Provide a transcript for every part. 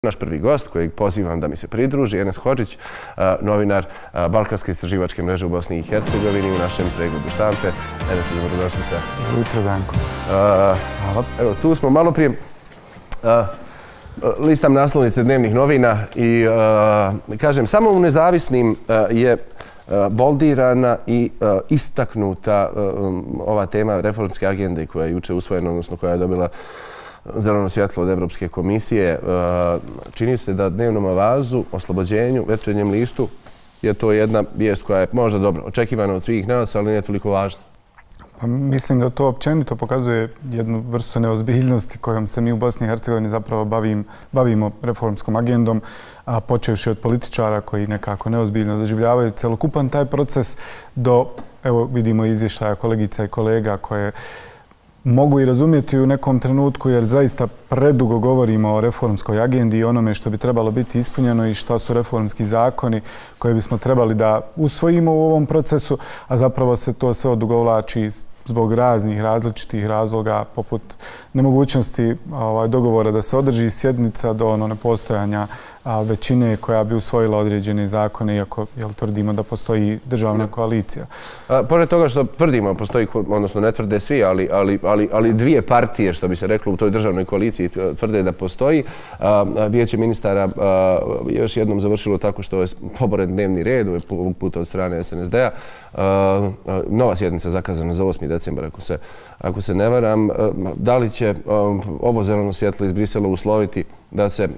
Naš prvi gost, kojeg pozivam da mi se pridruži, Enes Hodžić, novinar Balkanske istraživačke mreže u Bosni i Hercegovini u našem pregledu štampe. Enes, dobrodošlica. Dobro jutro, Danko. Evo, tu smo malo prije. Listam naslovnice dnevnih novina i kažem, samo u Nezavisnim je boldirana i istaknuta ova tema reformske agende koja je juče usvojena, odnosno koja je dobila zeleno svjetlo od Evropske komisije. Čini se da dnevnom avazu, oslobođenju, Večernjem listu je to jedna vijest koja je možda dobro očekivana od svih nas, ali nije toliko važna. Pa mislim da to općenito pokazuje jednu vrstu neozbiljnosti kojom se mi u Bosni i Hercegovini zapravo bavimo reformskom agendom, a počevši od političara koji nekako neozbiljno doživljavaju celokupan taj proces do, evo vidimo izvještaja kolegica i kolega koje mogu i razumjeti u nekom trenutku jer zaista predugo govorimo o reformskoj agendi i onome što bi trebalo biti ispunjeno i šta su reformski zakoni koje bismo trebali da usvojimo u ovom procesu, a zapravo se to sve odugovlači zbog raznih različitih razloga poput nemogućnosti dogovora da se održi sjednica do nepostojanja većine koja bi usvojila određene zakone, iako tvrdimo da postoji državna koalicija. Pored toga što tvrdimo, postoji, odnosno ne tvrde svi, ali dvije partije, što bi se reklo u toj državnoj koaliciji, tvrde da postoji. Vijeće ministara još jednom završilo tako što je poboren dnevni red, ovog puta od strane SNSD-a. Nova sjednica zakazana za 8. decembar, ako se ne varam. Da li će ovo zeleno svjetlo iz Brisela usloviti da se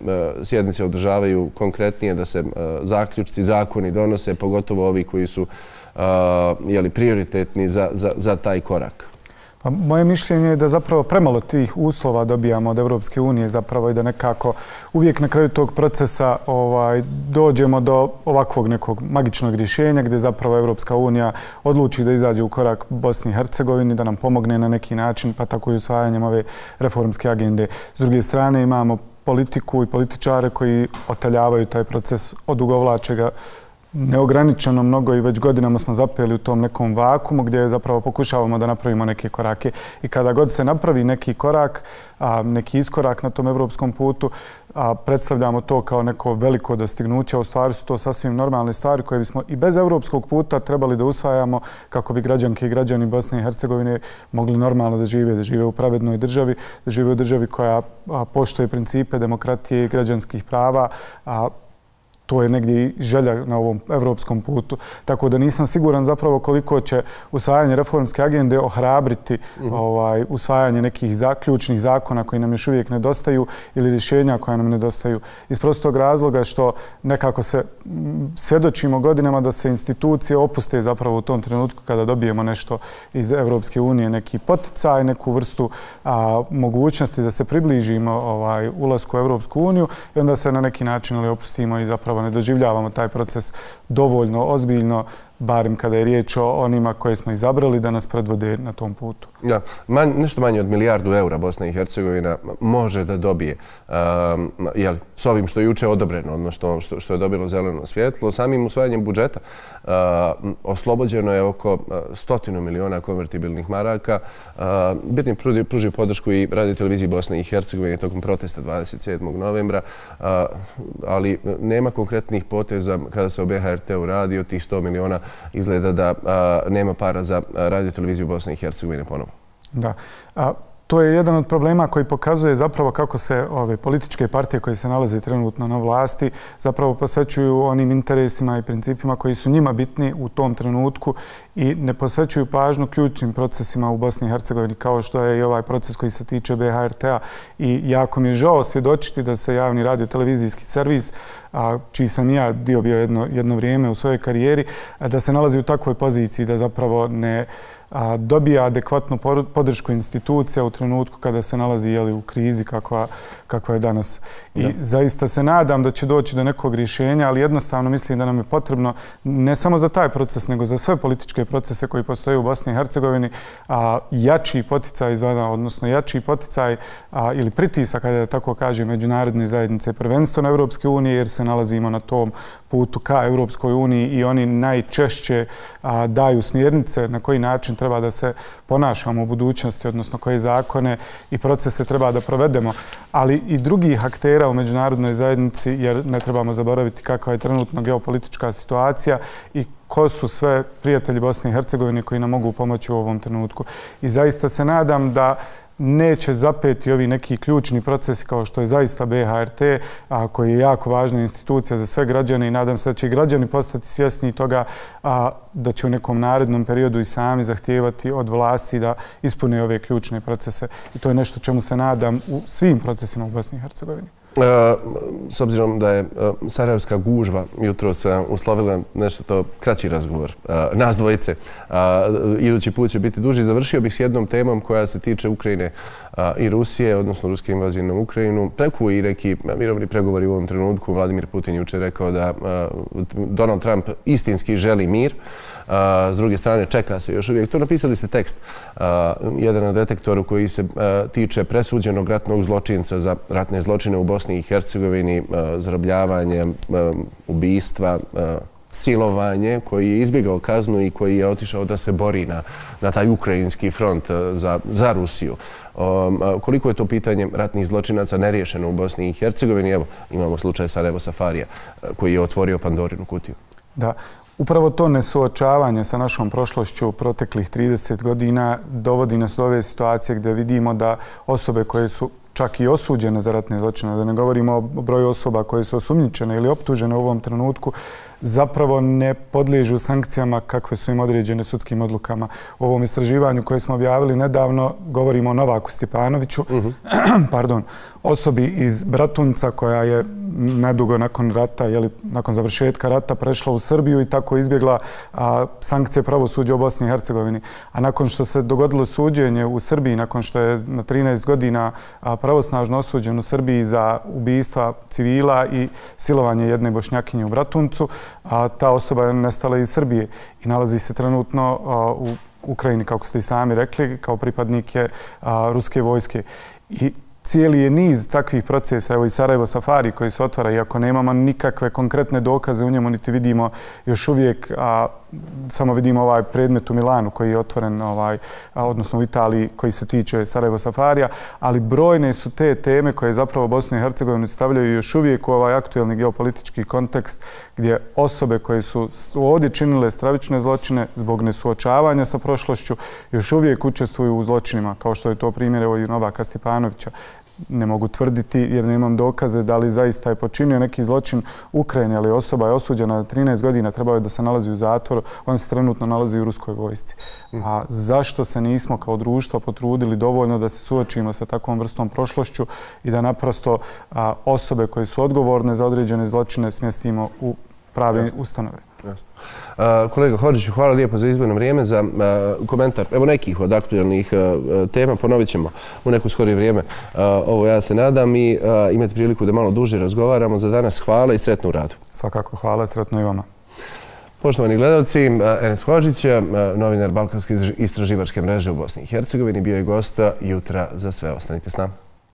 sjednice održavaju konkretnije, da se zaključci, zakoni donose, pogotovo ovi koji su prioritetni za taj korak? Pa moje mišljenje je da zapravo premalo tih uslova dobijamo od Evropske unije zapravo i da nekako uvijek na kraju tog procesa dođemo do ovakvog nekog magičnog rješenja gdje zapravo Evropska unija odluči da izađe u korak Bosni i Hercegovini, da nam pomogne na neki način, pa tako i usvajanjem ove reformske agende. S druge strane imamo politiku i političare koji otaljavaju taj proces, odugovlače ga neograničeno mnogo i već godinama smo zapeli u tom nekom vakumu gdje zapravo pokušavamo da napravimo neke korake. I kada god se napravi neki korak, neki iskorak na tom evropskom putu, predstavljamo to kao neko veliko dostignuće. U stvari su to sasvim normalne stvari koje bismo i bez evropskog puta trebali da usvajamo kako bi građanke i građani Bosne i Hercegovine mogli normalno da žive u pravednoj državi, da žive u državi koja poštuje principe demokratije i građanskih prava. To je negdje i želja na ovom evropskom putu. Tako da nisam siguran zapravo koliko će usvajanje reformske agende ohrabriti usvajanje nekih ključnih zakona koji nam još uvijek nedostaju ili rješenja koja nam nedostaju. Iz prostog razloga što nekako se svjedočimo godinama da se institucije opuste zapravo u tom trenutku kada dobijemo nešto iz Evropske unije, neki poticaj, neku vrstu mogućnosti da se približimo ulasku u Evropsku uniju i onda se na neki način opustimo i zapravo ne doživljavamo taj proces dovoljno ozbiljno, barem kada je riječ o onima koje smo izabrali da nas predvode na tom putu. Nešto manje od milijardu eura Bosna i Hercegovina može da dobije s ovim što je juče odobreno, odnosno što je dobilo zeleno svjetlo. Samim usvajanjem budžeta oslobođeno je oko 100 miliona konvertibilnih maraka. Bitnim pružio podršku i Radio televiziji Bosne i Hercegovine tokom protesta 27. novembra, ali nema konkretnih poteza kada se o BHRT-u radi. Od tih 100 miliona izgleda da nema para za Radio televiziju Bosne i Hercegovine ponovo. Da. To je jedan od problema koji pokazuje zapravo kako se ove političke partije koje se nalaze trenutno na vlasti zapravo posvećuju onim interesima i principima koji su njima bitni u tom trenutku i ne posvećuju pažnju ključnim procesima u Bosni i Hercegovini kao što je i ovaj proces koji se tiče BHRT-a. I jako mi je žao svjedočiti da se javni radio-televizijski servis, čiji sam i ja bio jedno vrijeme u svojoj karijeri, da se nalazi u takvoj poziciji da zapravo ne dobija adekvatnu podršku institucija u trenutku kada se nalazi u krizi kakva je danas. I zaista se nadam da će doći do nekog rješenja, ali jednostavno mislim da nam je potrebno ne samo za taj proces, nego za sve političke procese koji postoje u Bosni i Hercegovini jači poticaj izvana, odnosno jači poticaj ili pritisak, kada tako kaže, međunarodne zajednice, prvenstveno Evropske unije, jer se nalazimo na tom putu ka Evropskoj uniji i oni najčešće daju smjernice na koji način treba da se ponašamo u budućnosti, odnosno koje zakone i procese treba da provedemo, ali i drugih aktera u međunarodnoj zajednici, jer ne trebamo zaboraviti kakva je trenutno geopolitička situacija i ko su sve prijatelji Bosne i Hercegovine koji nam mogu pomoći u ovom trenutku. I zaista se nadam da neće zapeti ovi neki ključni procesi kao što je zaista BHRT, koji je jako važna institucija za sve građane i nadam se da će i građani postati svjesni toga da će u nekom narednom periodu i sami zahtijevati od vlasti da ispune ove ključne procese. I to je nešto čemu se nadam u svim procesima u Bosni i Hercegovini. S obzirom da je sarajevska gužva jutros uslovila nešto to kraći razgovor nas dvojice, idući put će biti duži. Završio bih s jednom temom koja se tiče Ukrajine i Rusije, odnosno ruske invazije na Ukrajinu. Teku i neki mirovni pregovori u ovom trenutku. Vladimir Putin jučer rekao da Donald Trump istinski želi mir. S druge strane, čeka se još uvijek. To napisali ste tekst, jedan na Detektoru koji se tiče presuđenog ratnog zločinca za ratne zločine u Bosni i Hercegovini, zarobljavanje, ubistva, silovanje, koji je izbjegao kaznu i koji je otišao da se bori na taj ukrajinski front za Rusiju. Koliko je to pitanje ratnih zločinaca neriješeno u Bosni i Hercegovini? Evo, imamo slučaj Sarajevo Safarija koji je otvorio Pandorinu kutiju. Da. Upravo to nesuočavanje sa našom prošlošću proteklih 30 godina dovodi nas do ove situacije gdje vidimo da osobe koje su čak i osuđene za ratne zločine, da ne govorimo o broju osoba koje su osumnjičene ili optužene u ovom trenutku, zapravo ne podliježu sankcijama kakve su im određene sudskim odlukama. U ovom istraživanju koje smo objavili nedavno govorimo o Novaku Stjepanoviću, osobi iz Bratunca koja je nedugo nakon rata, nakon završetka rata prešla u Srbiju i tako izbjegla sankcije pravosuđa u Bosni i Hercegovini. A nakon što se dogodilo suđenje u Srbiji, nakon što je na 13 godina pravosnažno osuđen u Srbiji za ubijstva civila i silovanje jedne Bošnjakinje u Bratuncu, a ta osoba je nestala iz Srbije i nalazi se trenutno u Ukrajini, kako ste i sami rekli, kao pripadnike ruske vojske. I cijeli je niz takvih procesa, evo i Sarajevo Safari koji se otvara, iako nemamo nikakve konkretne dokaze u njemu, niti vidimo još uvijek, samo vidimo ovaj predmet u Milanu koji je otvoren, odnosno u Italiji, koji se tiče Sarajevo Safarija, ali brojne su te teme koje zapravo Bosnu i Hercegovinu stavljaju još uvijek u ovaj aktuelni geopolitički kontekst gdje osobe koje su ovdje činile stravične zločine zbog nesuočavanja sa prošlošću još uvijek učestvuju u zločinima, kao što je to primjer evo i Novaka Stjepanovića. Ne mogu tvrditi jer nemam dokaze da li zaista je počinio neki zločin Ukrajine, ali osoba je osuđena na 13 godina, trebao je da se nalazi u zatvoru, on se trenutno nalazi u ruskoj vojsci. A zašto se nismo kao društvo potrudili dovoljno da se suočimo sa takvom vrstom prošlošću i da naprosto osobe koje su odgovorne za određene zločine smjestimo u prave ustanove? Kolega Hodžiću, hvala lijepo za izborno vrijeme, za komentar evo nekih od aktualnih tema. Ponovit ćemo u neko skorije vrijeme. Ovo ja se nadam i imate priliku da malo duže razgovaramo. Za danas hvala i sretno u radu. Svakako hvala, sretno i vama. Poštovani gledalci, Enes Hodžić, novinar Balkanske istraživačke mreže u Bosni i Hercegovini, bio je gost Jutra za sve. Ostanite s nama.